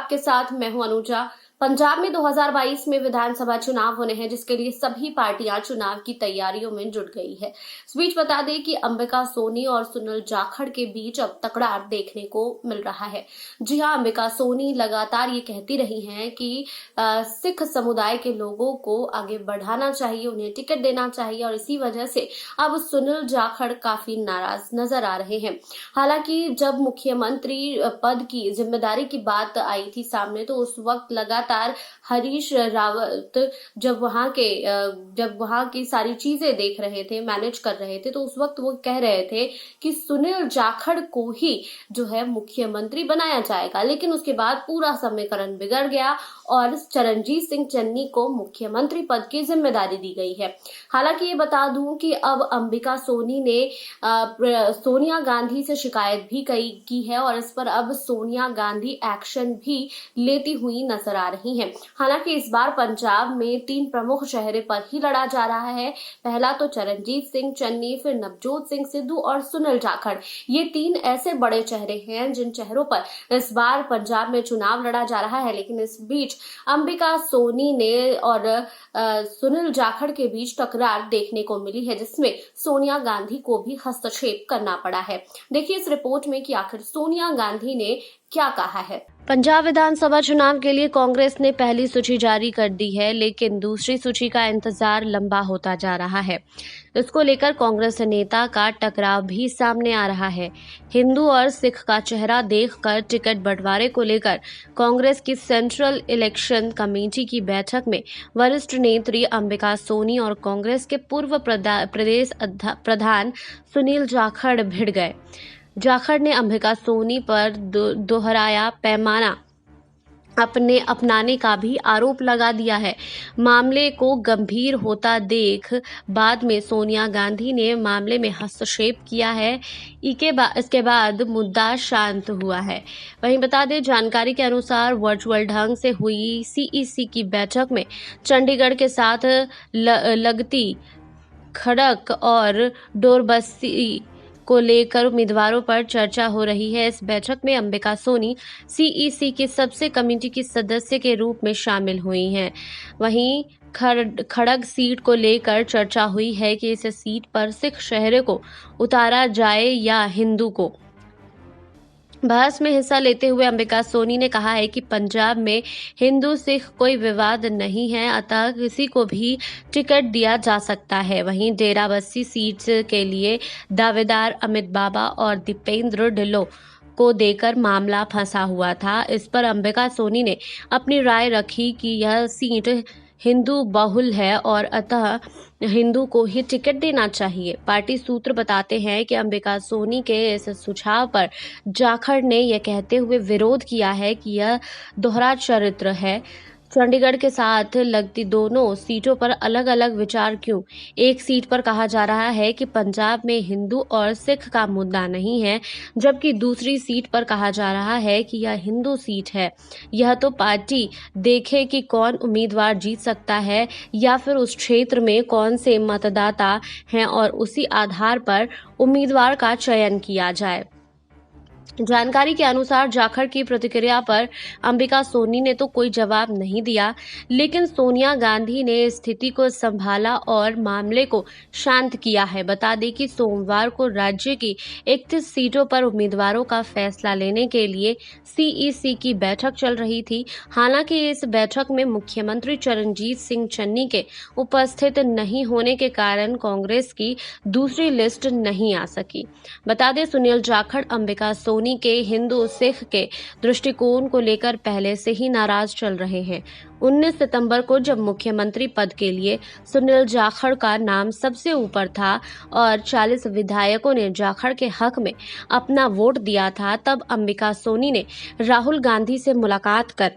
आपके साथ मैं हूं अनुजा। पंजाब में 2022 में विधानसभा चुनाव होने हैं, जिसके लिए सभी पार्टियां चुनाव की तैयारियों में जुट गई है। इस बीच बता दें कि अंबिका सोनी और सुनील जाखड़ के बीच अब तकरार देखने को मिल रहा है। जी हां, अंबिका सोनी लगातार ये कहती रही हैं कि सिख समुदाय के लोगों को आगे बढ़ाना चाहिए, उन्हें टिकट देना चाहिए, और इसी वजह से अब सुनील जाखड़ काफी नाराज नजर आ रहे हैं। हालांकि जब मुख्यमंत्री पद की जिम्मेदारी की बात आई थी सामने, तो उस वक्त लगातार हरीश रावत जब वहां की सारी चीजें देख रहे थे, मैनेज कर रहे थे, तो उस वक्त वो कह रहे थे कि सुनील जाखड़ को ही जो है मुख्यमंत्री बनाया जाएगा। लेकिन उसके बाद पूरा समीकरण बिगड़ गया और चरणजीत सिंह चन्नी को मुख्यमंत्री पद की जिम्मेदारी दी गई है। हालांकि ये बता दूं कि अब अंबिका सोनी ने सोनिया गांधी से शिकायत भी की है और इस पर अब सोनिया गांधी एक्शन भी लेती हुई नजर आ रही हैं। हालांकि इस बार पंजाब में 3 प्रमुख चेहरे पर ही लड़ा जा रहा है। पहला तो चरणजीत सिंह चन्नी, फिर नवजोत सिंह सिद्धू और सुनील जाखड़। ये 3 ऐसे बड़े चेहरे हैं जिन चेहरों पर इस बार पंजाब में चुनाव लड़ा जा रहा है। लेकिन इस बीच अंबिका सोनी ने और सुनील जाखड़ के बीच टकरार देखने को मिली है, जिसमें सोनिया गांधी को भी हस्तक्षेप करना पड़ा है। देखिए इस रिपोर्ट में कि आखिर सोनिया गांधी ने क्या कहा है। पंजाब विधानसभा चुनाव के लिए कांग्रेस ने पहली सूची जारी कर दी है, लेकिन दूसरी सूची का इंतजार लंबा होता जा रहा है। इसको लेकर कांग्रेस नेता का टकराव भी सामने आ रहा है। हिंदू और सिख का चेहरा देखकर टिकट बंटवारे को लेकर कांग्रेस की सेंट्रल इलेक्शन कमेटी की बैठक में वरिष्ठ नेत्री अंबिका सोनी और कांग्रेस के पूर्व प्रदेश प्रधान सुनील जाखड़ भिड़ गए। जाखड़ ने अंबिका सोनी पर दोहराया पैमाना अपनाने का भी आरोप लगा दिया है। मामले को गंभीर होता देख बाद में सोनिया गांधी ने मामले में हस्तक्षेप किया है। इसके बाद मुद्दा शांत हुआ है। वहीं बता दें, जानकारी के अनुसार वर्चुअल ढंग से हुई सीईसी की बैठक में चंडीगढ़ के साथ लगती खड़क और डोरबस्सी को लेकर उम्मीदवारों पर चर्चा हो रही है। इस बैठक में अंबिका सोनी सीईसी की सबसे कमेटी की सदस्य के रूप में शामिल हुई हैं। वहीं खड़ग सीट को लेकर चर्चा हुई है कि इस सीट पर सिख चेहरे को उतारा जाए या हिंदू को। बहस में हिस्सा लेते हुए अंबिका सोनी ने कहा है कि पंजाब में हिंदू सिख कोई विवाद नहीं है, अतः किसी को भी टिकट दिया जा सकता है। वहीं डेराबस्सी सीट के लिए दावेदार अमित बाबा और दीपेंद्र ढिल्लों को देकर मामला फंसा हुआ था। इस पर अंबिका सोनी ने अपनी राय रखी कि यह सीट हिंदू बहुल है और अतः हिंदू को ही टिकट देना चाहिए। पार्टी सूत्र बताते हैं कि अंबिका सोनी के इस सुझाव पर जाखड़ ने यह कहते हुए विरोध किया है कि यह दोहरा चरित्र है। चंडीगढ़ के साथ लगती दोनों सीटों पर अलग अलग विचार क्यों? एक सीट पर कहा जा रहा है कि पंजाब में हिंदू और सिख का मुद्दा नहीं है, जबकि दूसरी सीट पर कहा जा रहा है कि यह हिंदू सीट है। यह तो पार्टी देखे कि कौन उम्मीदवार जीत सकता है या फिर उस क्षेत्र में कौन से मतदाता हैं और उसी आधार पर उम्मीदवार का चयन किया जाए। जानकारी के अनुसार जाखड़ की प्रतिक्रिया पर अंबिका सोनी ने तो कोई जवाब नहीं दिया, लेकिन सोनिया गांधी ने स्थिति को संभाला और मामले को शांत किया है। बता दें कि सोमवार को राज्य की 31 सीटों पर उम्मीदवारों का फैसला लेने के लिए सीईसी की बैठक चल रही थी। हालांकि इस बैठक में मुख्यमंत्री चरणजीत सिंह चन्नी के उपस्थित नहीं होने के कारण कांग्रेस की दूसरी लिस्ट नहीं आ सकी। बता दें, सुनील जाखड़ अंबिका सोनी के हिंदू सिख के दृष्टिकोण को लेकर पहले से ही नाराज चल रहे हैं। 19 सितंबर को जब मुख्यमंत्री पद के लिए सुनील जाखड़ का नाम सबसे ऊपर था और 40 विधायकों ने जाखड़ के हक में अपना वोट दिया था, तब अंबिका सोनी ने राहुल गांधी से मुलाकात कर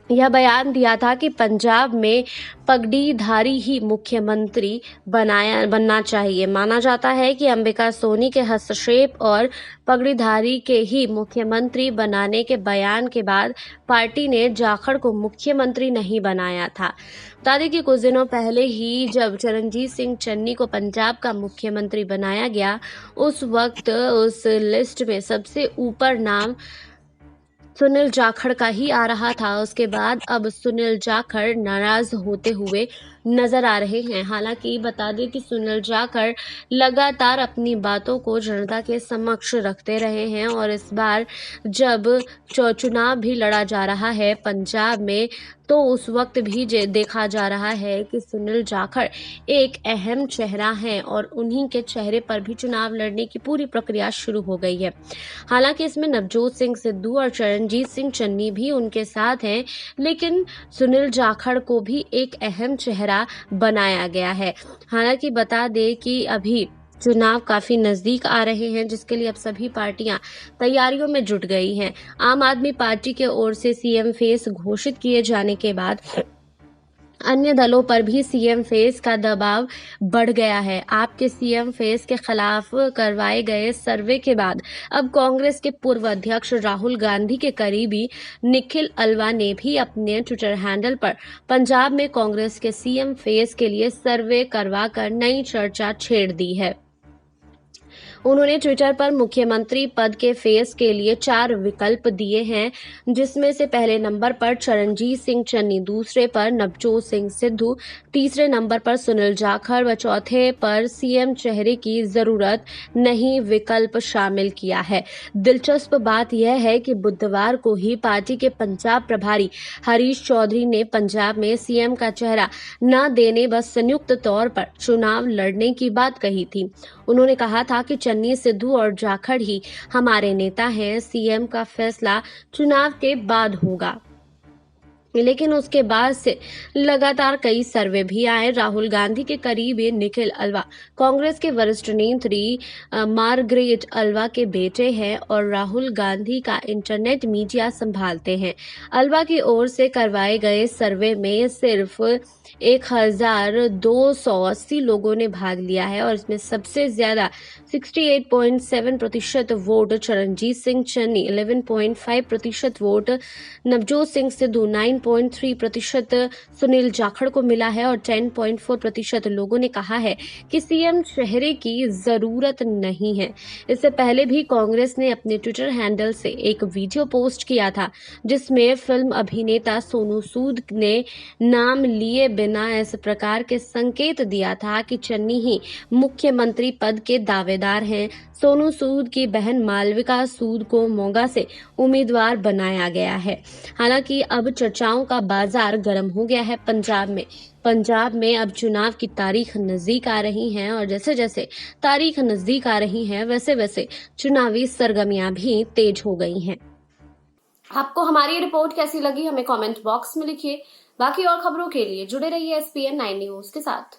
यह बयान दिया था कि पंजाब में पगडीधारी ही मुख्यमंत्री बनना चाहिए। माना जाता है कि अंबिका सोनी के हस्तक्षेप और पगडीधारी के ही मुख्यमंत्री बनाने के बयान के बाद पार्टी ने जाखड़ को मुख्यमंत्री नहीं बनाया था। बता दें कि कुछ दिनों पहले ही जब चरणजीत सिंह चन्नी को पंजाब का मुख्यमंत्री बनाया गया, उस वक्त उस लिस्ट में सबसे ऊपर नाम सुनील जाखड़ का ही आ रहा था। उसके बाद अब सुनील जाखड़ नाराज होते हुए नजर आ रहे हैं। हालांकि बता दें कि सुनील जाखड़ लगातार अपनी बातों को जनता के समक्ष रखते रहे हैं और इस बार जब चुनाव भी लड़ा जा रहा है पंजाब में, तो उस वक्त भी देखा जा रहा है कि सुनील जाखड़ एक अहम चेहरा है और उन्हीं के चेहरे पर भी चुनाव लड़ने की पूरी प्रक्रिया शुरू हो गई है। हालांकि इसमें नवजोत सिंह सिद्धू और चरणजीत सिंह चन्नी भी उनके साथ हैं, लेकिन सुनील जाखड़ को भी एक अहम चेहरा बनाया गया है। हालांकि बता दें कि अभी चुनाव काफी नजदीक आ रहे हैं, जिसके लिए अब सभी पार्टियां तैयारियों में जुट गई हैं। आम आदमी पार्टी के ओर से सीएम फेस घोषित किए जाने के बाद अन्य दलों पर भी सीएम फेस का दबाव बढ़ गया है। आपके सीएम फेस के खिलाफ करवाए गए सर्वे के बाद अब कांग्रेस के पूर्व अध्यक्ष राहुल गांधी के करीबी निखिल अल्वा ने भी अपने ट्विटर हैंडल पर पंजाब में कांग्रेस के सीएम फेस के लिए सर्वे करवाकर नई चर्चा छेड़ दी है। उन्होंने ट्विटर पर मुख्यमंत्री पद के फेस के लिए 4 विकल्प दिए हैं, जिसमें से पहले नंबर पर चरणजीत सिंह चन्नी, दूसरे पर नवजोत सिंह सिद्धू, तीसरे नंबर पर सुनील जाखड़ व चौथे पर सीएम चेहरे की जरूरत नहीं विकल्प शामिल किया है। दिलचस्प बात यह है कि बुधवार को ही पार्टी के पंजाब प्रभारी हरीश चौधरी ने पंजाब में सीएम का चेहरा न देने व संयुक्त तौर पर चुनाव लड़ने की बात कही थी। उन्होंने कहा था कि चन्नी, सिद्धू और जाखड़ ही हमारे नेता हैं। सीएम का फैसला चुनाव के बाद होगा। लेकिन उसके बाद से लगातार कई सर्वे भी आए। राहुल गांधी के करीबी निखिल अल्वा कांग्रेस के वरिष्ठ नेत्री मार्गरेट अल्वा के बेटे हैं और राहुल गांधी का इंटरनेट मीडिया संभालते हैं। अल्वा की ओर से करवाए गए सर्वे में सिर्फ 1280 लोगों ने भाग लिया है और इसमें सबसे ज्यादा 68.7% वोट चरणजीत सिंह चन्नी, 11.5% वोट नवजोत सिंह सिद्धू, 9.3% सुनील जाखड़ को मिला है और 10.4% लोगों ने कहा है कि सीएम चेहरे की जरूरत नहीं है। इससे पहले भी कांग्रेस ने अपने ट्विटर हैंडल से एक वीडियो पोस्ट किया था, जिसमें फिल्म अभिनेता सोनू सूद ने नाम लिए बिना इस प्रकार के संकेत दिया था कि चन्नी ही मुख्यमंत्री पद के दावेदार हैं। सोनू सूद की बहन मालविका सूद को मोगा से उम्मीदवार बनाया गया है। हालांकि अब चर्चाओं का बाजार गर्म हो गया है पंजाब में अब चुनाव की तारीख नजदीक आ रही है और जैसे जैसे तारीख नजदीक आ रही है वैसे वैसे चुनावी सरगर्मियां भी तेज हो गई हैं। आपको हमारी रिपोर्ट कैसी लगी हमें कमेंट बॉक्स में लिखिए। बाकी और खबरों के लिए जुड़े रहिए SPN 9 न्यूज के साथ।